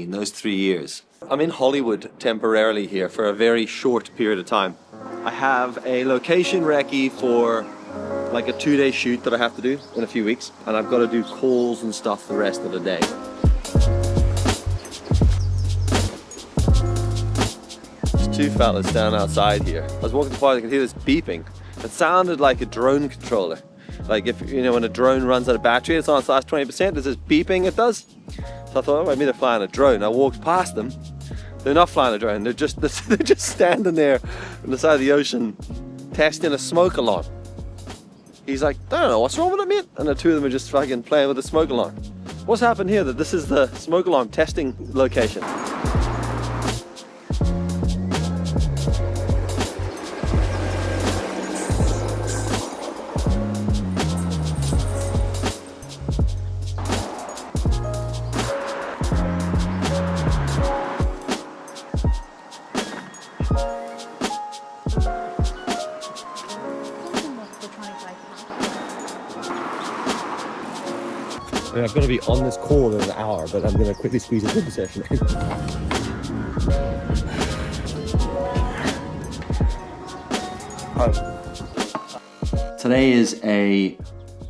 Those 3 years. I'm in Hollywood temporarily here for a very short period of time. I have a location recce for like a 2-day shoot that I have to do in a few weeks, and I've got to do calls and stuff the rest of the day. There's two fellas down outside here. I was walking by, I could hear this beeping. It sounded like a drone controller. Like if, you know, when a drone runs out of battery, it's on its last 20%, there's this beeping it does. So I thought, oh, maybe they're flying a drone. I walked past them. They're not flying a drone. They're just standing there on the side of the ocean testing a smoke alarm. He's like, I don't know what's wrong with it, mate. And the two of them are just fucking playing with the smoke alarm. What's happened here that this is the smoke alarm testing location? I mean, I've got to be on this call in an hour, but I'm going to quickly squeeze it in the session. Today is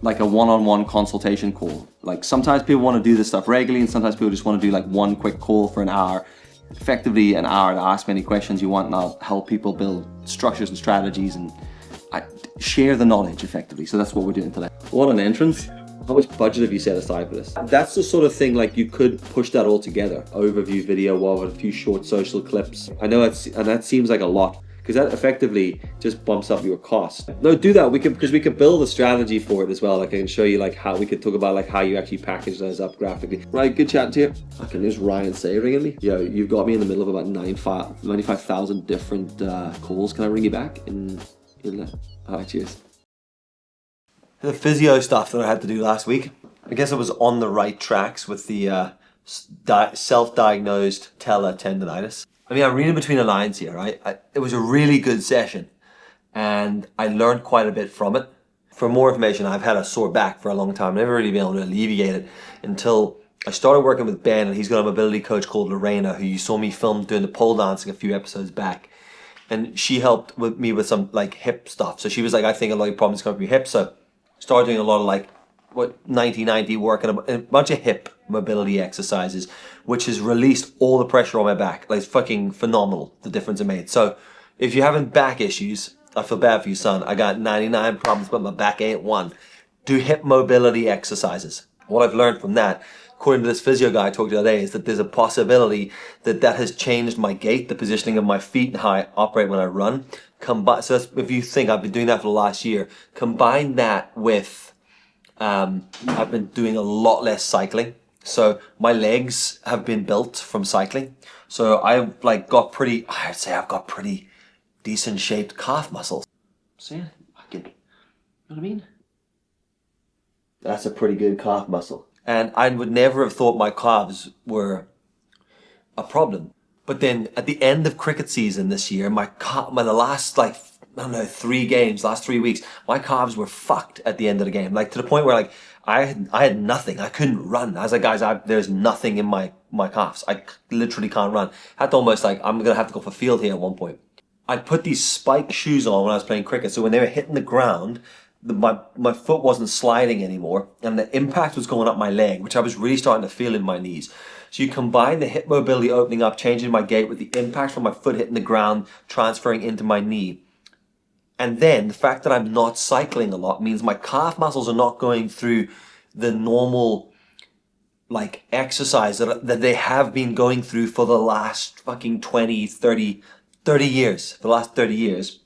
like a one-on-one consultation call. Like sometimes people want to do this stuff regularly, and sometimes people just want to do like one quick call for an hour. Effectively an hour to ask me any questions you want, and I'll help people build structures and strategies and share the knowledge effectively. So that's what we're doing today. What an entrance. How much budget have you set aside for this? That's the sort of thing, like you could push that all together. Overview video, with a few short social clips. I know and that seems like a lot, because that effectively just bumps up your cost. No, do that. Because we could build a strategy for it as well. Like I can show you like how we could talk about like how you actually package those up graphically. Right, good chatting to you. Okay, there's Ryan Say ringing me. Yo, you've got me in the middle of about 95,000 different calls. Can I ring you back in Alright, cheers. The physio stuff that I had to do last week, I guess I was on the right tracks with the self-diagnosed tela tendonitis. I mean, I'm reading between the lines here, right? It was a really good session, and I learned quite a bit from it. For more information, I've had a sore back for a long time. I've never really been able to alleviate it until I started working with Ben, and he's got a mobility coach called Lorena, who you saw me film doing the pole dancing a few episodes back. And she helped me with some like hip stuff. So she was like, I think a lot of your problems come from your hips. So started doing a lot of like 90-90 work and a bunch of hip mobility exercises, which has released all the pressure on my back. Like it's fucking phenomenal, the difference it made. So if you're having back issues, I feel bad for you, son. I got 99 problems, but my back ain't one. Do hip mobility exercises. What I've learned from that, according to this physio guy I talked to the other day, is that there's a possibility that has changed my gait, the positioning of my feet, and how I operate when I run. So if you think I've been doing that for the last year, combine that with I've been doing a lot less cycling. So my legs have been built from cycling. So I'd say I've got pretty decent shaped calf muscles. See, you know what I mean? That's a pretty good calf muscle. And I would never have thought my calves were a problem. But then at the end of cricket season this year, the last 3 weeks, my calves were fucked at the end of the game. Like to the point where like I had nothing. I couldn't run. I was like, guys, there's nothing in my calves. I literally can't run. I had to almost like, I'm going to have to go for field here at one point. I put these spiked shoes on when I was playing cricket. So when they were hitting the ground, my foot wasn't sliding anymore, and the impact was going up my leg, which I was really starting to feel in my knees. So you combine the hip mobility opening up, changing my gait, with the impact from my foot hitting the ground, transferring into my knee. And then the fact that I'm not cycling a lot means my calf muscles are not going through the normal like exercise that they have been going through for the last fucking 30 years, for the last 30 years.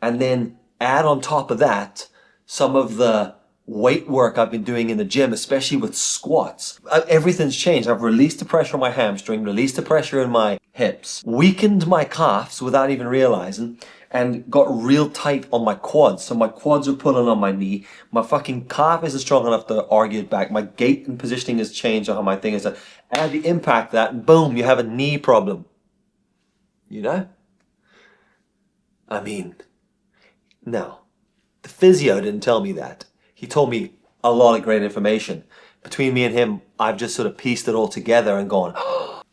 And then add on top of that some of the weight work I've been doing in the gym, especially with squats. Everything's changed. I've released the pressure on my hamstring, released the pressure in my hips, weakened my calves without even realizing, and got real tight on my quads. So my quads are pulling on my knee. My fucking calf isn't strong enough to argue it back. My gait and positioning has changed on how my thing is. Add the impact of that, and boom, you have a knee problem. You know? I mean, no. The physio didn't tell me that. He told me a lot of great information. Between me and him, I've just sort of pieced it all together and gone,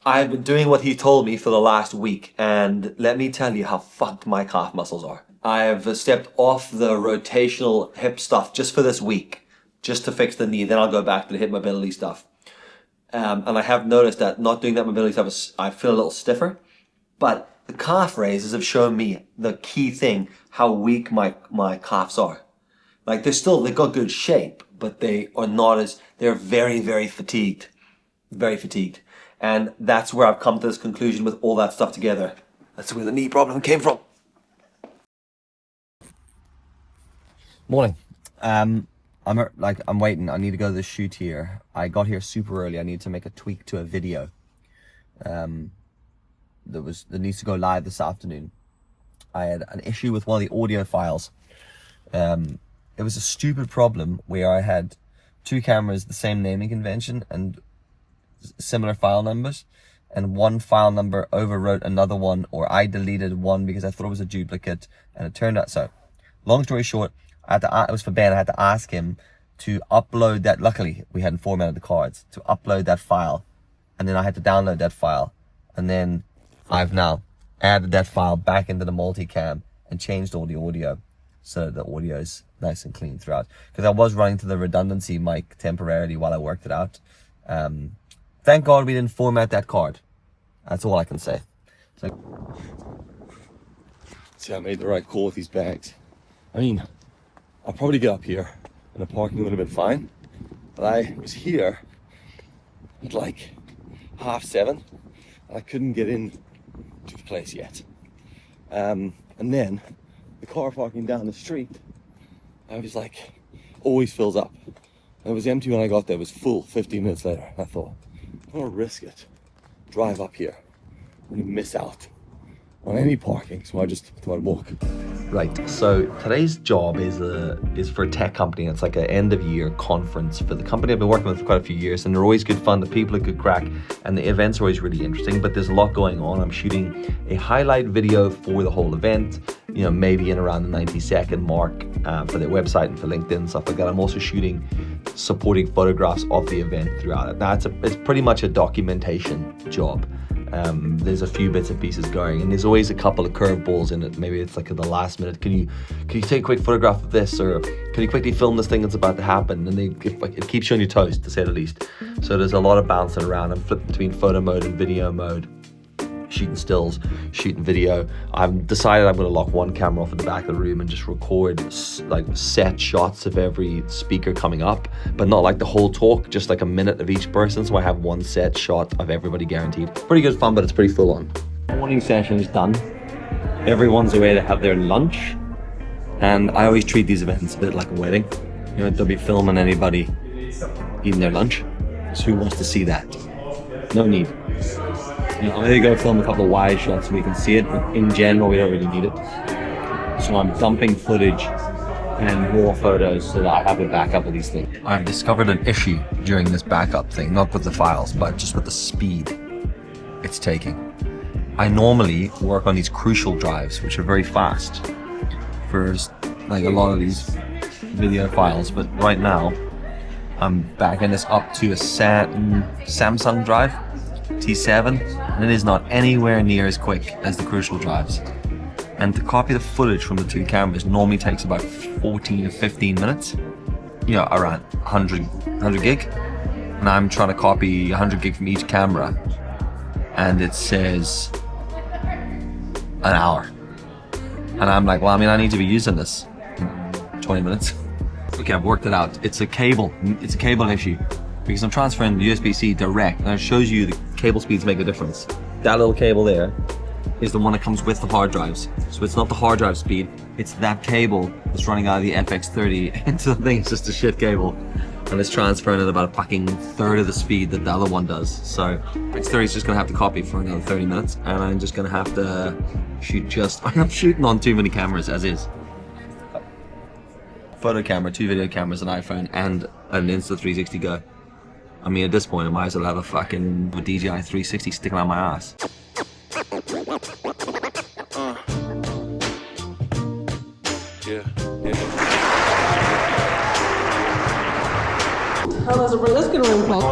I've been doing what he told me for the last week, and let me tell you how fucked my calf muscles are. I've stepped off the rotational hip stuff just for this week, just to fix the knee. Then I'll go back to the hip mobility stuff. And I have noticed that not doing that mobility stuff, I feel a little stiffer. But the calf raises have shown me the key thing, how weak my calves are. Like they've got good shape, but they are not as, they're very, very fatigued. Very fatigued. And that's where I've come to this conclusion with all that stuff together. That's where the knee problem came from. Morning. I'm waiting. I need to go to the shoot here. I got here super early. I need to make a tweak to a video. That needs to go live this afternoon. I had an issue with one of the audio files. It was a stupid problem where I had two cameras, the same naming convention and similar file numbers, and one file number overwrote another one, or I deleted one because I thought it was a duplicate, and it turned out so. Long story short, it was for Ben. I had to ask him to upload that. Luckily, we hadn't formatted the cards, to upload that file, and then I had to download that file, and then I've now added that file back into the multicam and changed all the audio so the audio is nice and clean throughout, because I was running to the redundancy mic temporarily while I worked it out. Thank God we didn't format that card. That's all I can say. See, I made the right call with these bags. I mean, I'll probably get up here and the parking would have been fine, but I was here at like 7:30 and I couldn't get in to the place yet. And then the car parking down the street, I was like, always fills up. It was empty when I got there. It was full 15 minutes later. I thought, I'm gonna risk it. Drive up here. I'm gonna miss out on any parking, so I just thought I'd walk. Right, so today's job is for a tech company. It's like an end of year conference for the company I've been working with for quite a few years, and they're always good fun. The people are good crack, and the events are always really interesting, but there's a lot going on. I'm shooting a highlight video for the whole event, you know, maybe in around the 90-second mark for their website and for LinkedIn and stuff like that. I'm also shooting supporting photographs of the event throughout it. Now it's pretty much a documentation job. There's a few bits and pieces going, and there's always a couple of curveballs in it. Maybe it's like at the last minute, can you take a quick photograph of this, or can you quickly film this thing that's about to happen? And it keeps you on your toes, to say the least. So there's a lot of bouncing around. I'm flipping between photo mode and video mode, shooting stills, shooting video. I've decided I'm going to lock one camera off at the back of the room and just record like set shots of every speaker coming up, but not like the whole talk, just like a minute of each person, so I have one set shot of everybody guaranteed. Pretty good fun, but it's pretty full on. Morning session is done. Everyone's away to have their lunch, and I always treat these events a bit like a wedding. You know, they'll be filming anybody eating their lunch, so who wants to see that? No need. You know, I'm gonna go film a couple of wide shots so we can see it, but in general we don't really need it. So I'm dumping footage and more photos so that I have a backup of these things. I've discovered an issue during this backup thing, not with the files, but just with the speed it's taking. I normally work on these crucial drives, which are very fast for like a lot of these video files, but right now I'm backing this up to a Samsung drive, T7, and it is not anywhere near as quick as the crucial drives. And to copy the footage from the two cameras normally takes about 14 to 15 minutes, you know, around 100 gig. And I'm trying to copy 100 gig from each camera, and it says an hour. And I'm like, well, I mean, I need to be using this in 20 minutes. Okay, I've worked it out. It's a cable issue, because I'm transferring the USB-C direct, and it shows you the cable speeds make a difference. That little cable there is the one that comes with the hard drives. So it's not the hard drive speed, it's that cable that's running out of the FX30 into the thing. It's just a shit cable, and it's transferring at about a fucking third of the speed that the other one does. So FX30 is just gonna have to copy for another 30 minutes, and I'm just gonna have to shoot I'm shooting on too many cameras as is. Photo camera, 2 video cameras, an iPhone, and an Insta360 Go. I mean, at this point, I might as well have a fucking DJI 360 sticking out my ass. Yeah. Let's get a ring play.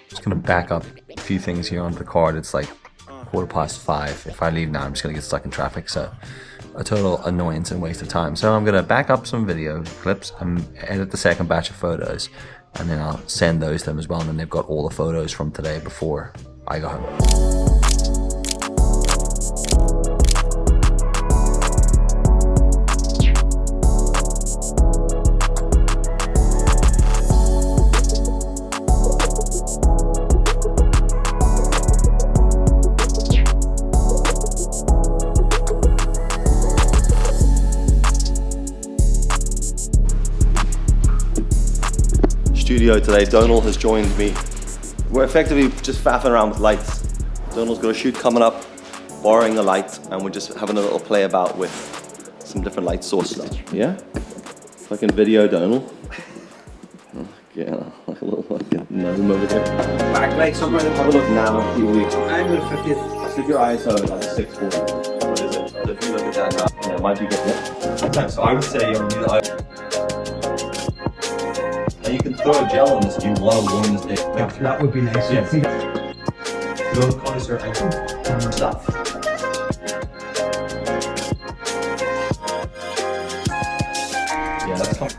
Just gonna back up a few things here onto the card. It's like 5:15. If I leave now, I'm just gonna get stuck in traffic. So a total annoyance and waste of time. So I'm gonna back up some video clips and edit the second batch of photos, and then I'll send those to them as well. And then they've got all the photos from today before I go home. Studio today, Donal has joined me. We're effectively just faffing around with lights. Donal's got a shoot coming up, borrowing a light, and we're just having a little play about with some different light sources. Yeah? Fucking video, Donal. Yeah, like a little fucking gnome over there. Backlight somewhere. Have a look now. I'm gonna 50. Stick your ISO at like 640. What is it? If you look at that, Yeah, might be good. Yeah. so I would say you're gonna do that. And you can throw a gel on this if you want to warm this day. That would be nice. Yeah. Go connoisseur and stuff. Yeah, that's fine.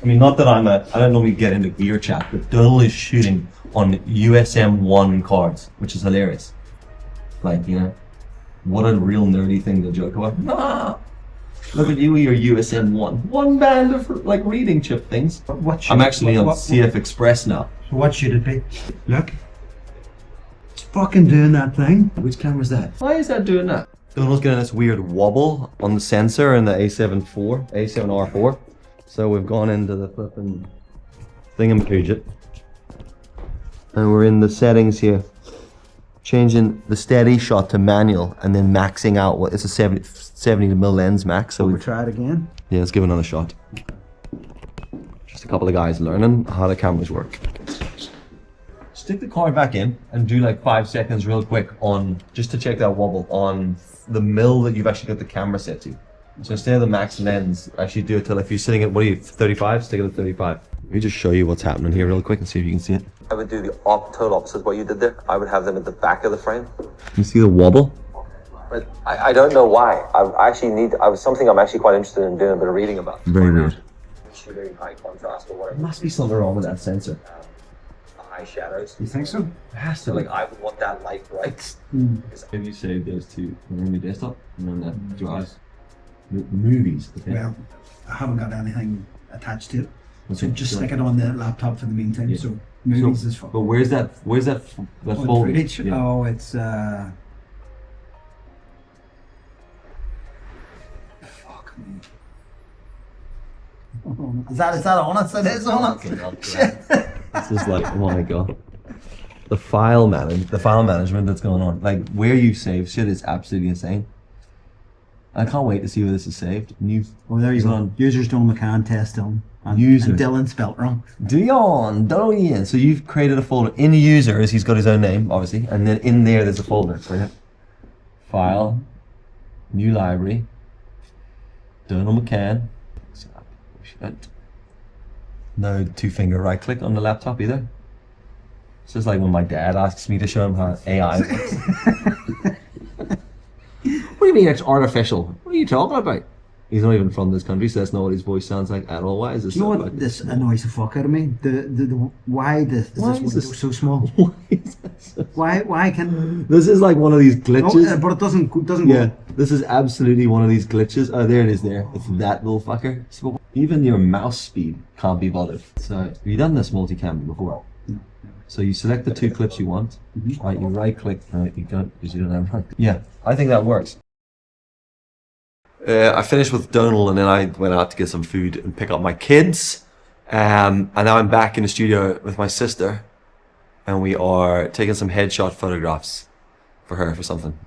I mean, not that I don't normally get into gear chat, but Donal is shooting on USM1 cards, which is hilarious. Like, you know, what a real nerdy thing to joke about. Nah, look at you with your USM1. One band of like reading chip things. I'm actually on CF Express now. So what should it be? Look. It's fucking doing that thing. Which camera's that? Why is that doing that? Donal's getting this weird wobble on the sensor in the A7R4. So we've gone into the flipping thingamajig. And we're in the settings here. Changing the steady shot to manual and then maxing out what it's a 70mm lens max. So We'll try it again. yeah, let's give it another shot. Just a couple of guys learning how the cameras work. Stick the card back in and do like 5 seconds real quick on, just to check that wobble, on the mill that you've actually got the camera set to. So instead of the max lens, actually do it till, if you're sitting at, what are you, 35? Stick it at 35. Let me just show you what's happening here real quick and see if you can see it. I would do the total opposite of what you did there. I would have them at the back of the frame. You see the wobble? But I don't know why. I was something I'm actually quite interested in doing a bit of reading about. Very weird. Shooting high contrast or whatever. There must be something wrong with that sensor. High shadows. You think so? It has to. Like, I would want that light bright. Have you saved those two on your desktop and on that drive? Movies. Okay. Well, I haven't got anything attached to it. What's So it? just stick it on the laptop for the meantime. So movies is fun. But where's that folder? Footage? Yeah. Oh, it's fuck me. Is that on it? So it is on it. Shit. This is like, oh my god. The file management that's going on. Like, where you save shit is absolutely insane. I can't wait to see where this is saved. Oh, there you go. on Users Don McCann test Dylan. And Users. Dylan spelt wrong. Dion. So you've created a folder. In users, he's got his own name, obviously. And then in there, there's a folder for him. File. New library. Donal McCann. Shit. No 2-finger right click on the laptop either. It's just like when my dad asks me to show him how AI works. What do you mean it's artificial? What are you talking about? He's not even from this country, so that's not what his voice sounds like at all. Why is this? Do you know so what fucking- this annoys the fuck out of me? Why is Why this is window this- so small? Why is that so- Why can? This is like one of these glitches. No, but it doesn't. Yeah, this is absolutely one of these glitches. Oh, there it is there. It's that little fucker. So even your mouse speed can't be bothered. So, have you done this multi-cam before? No. So you select the 2 clips you want. Right, you right click. No, you don't, because you don't have right. Yeah, I think that works. I finished with Donal and then I went out to get some food and pick up my kids. And now I'm back in the studio with my sister and we are taking some headshot photographs for her for something.